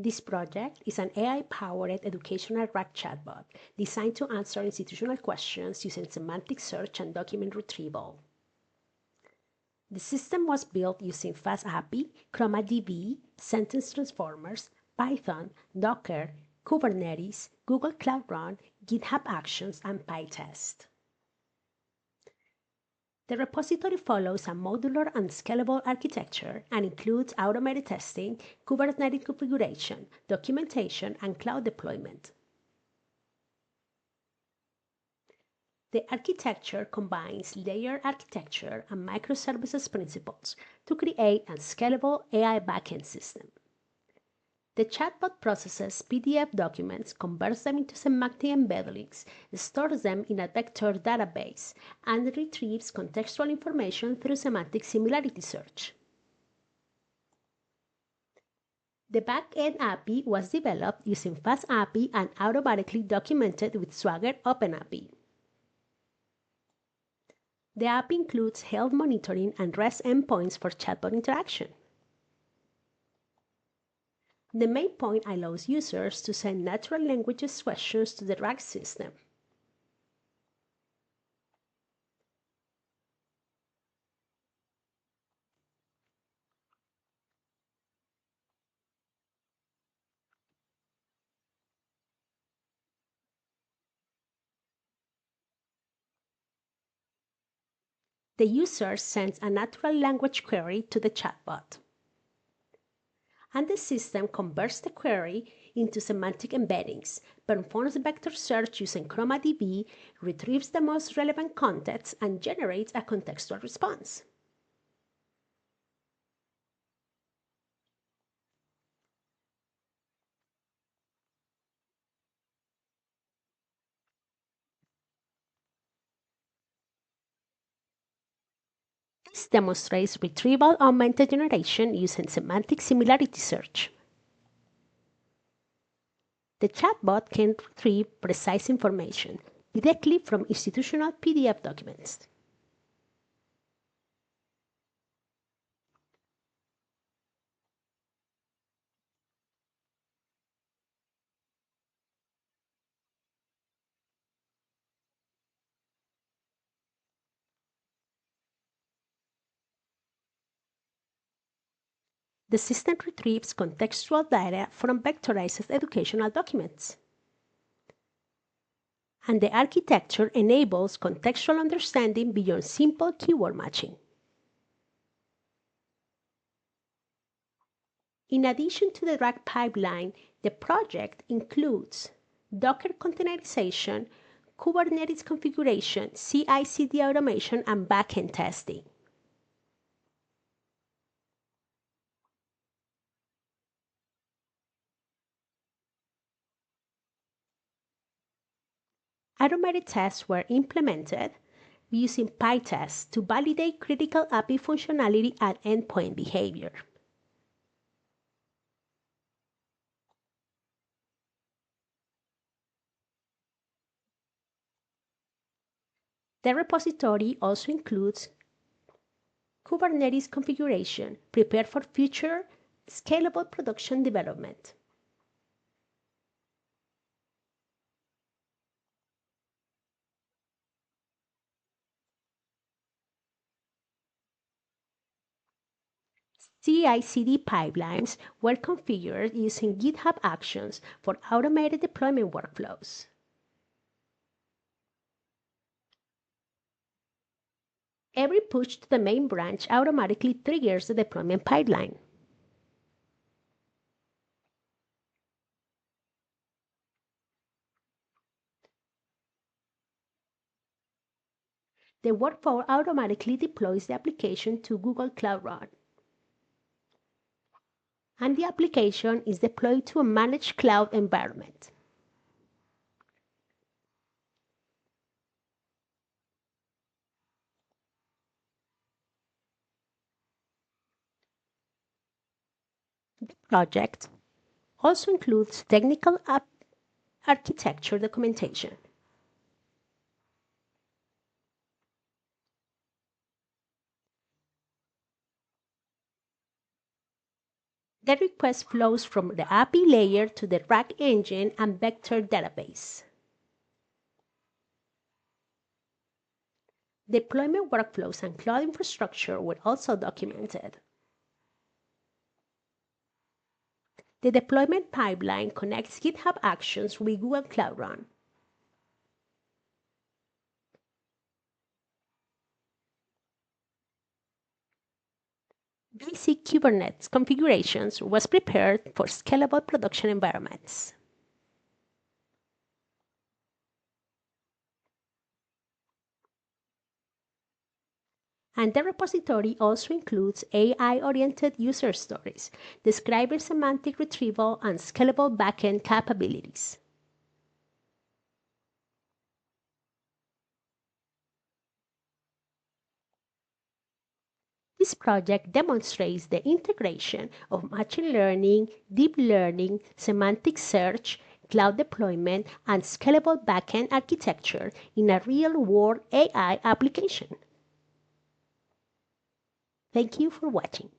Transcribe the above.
This project is an AI-powered educational RAG chatbot designed to answer institutional questions using semantic search and document retrieval. The system was built using FastAPI, ChromaDB, sentence transformers, Python, Docker, Kubernetes, Google Cloud Run, GitHub Actions, and Pytest. The repository follows a modular and scalable architecture and includes automated testing, Kubernetes configuration, documentation, and cloud deployment. The architecture combines layered architecture and microservices principles to create a scalable AI backend system. The chatbot processes PDF documents, converts them into semantic embeddings, stores them in a vector database, and retrieves contextual information through semantic similarity search. The backend API was developed using FastAPI and automatically documented with Swagger OpenAPI. The app includes health monitoring and REST endpoints for chatbot interaction. The main point allows users to send natural language questions to the RAG system. The user sends a natural language query to the chatbot, and the system converts the query into semantic embeddings, performs vector search using ChromaDB, retrieves the most relevant context, and generates a contextual response. This demonstrates Retrieval-Augmented Generation using semantic similarity search. The chatbot can retrieve precise information directly from institutional PDF documents. The system retrieves contextual data from vectorized educational documents. And the architecture enables contextual understanding beyond simple keyword matching. In addition to the RAG pipeline, the project includes Docker containerization, Kubernetes configuration, CI/CD automation, and backend testing. Automated tests were implemented using Pytest to validate critical API functionality and endpoint behavior. The repository also includes Kubernetes configuration prepared for future scalable production development. CI/CD pipelines were configured using GitHub Actions for automated deployment workflows. Every push to the main branch automatically triggers the deployment pipeline. The workflow automatically deploys the application to Google Cloud Run, and the application is deployed to a managed cloud environment. The project also includes technical app architecture documentation. The request flows from the API layer to the RAG engine and vector database. Deployment workflows and cloud infrastructure were also documented. The deployment pipeline connects GitHub Actions with Google Cloud Run. Basic Kubernetes configurations was prepared for scalable production environments. And the repository also includes AI-oriented user stories, describing semantic retrieval and scalable backend capabilities. This project demonstrates the integration of machine learning, deep learning, semantic search, cloud deployment, and scalable backend architecture in a real-world AI application. Thank you for watching.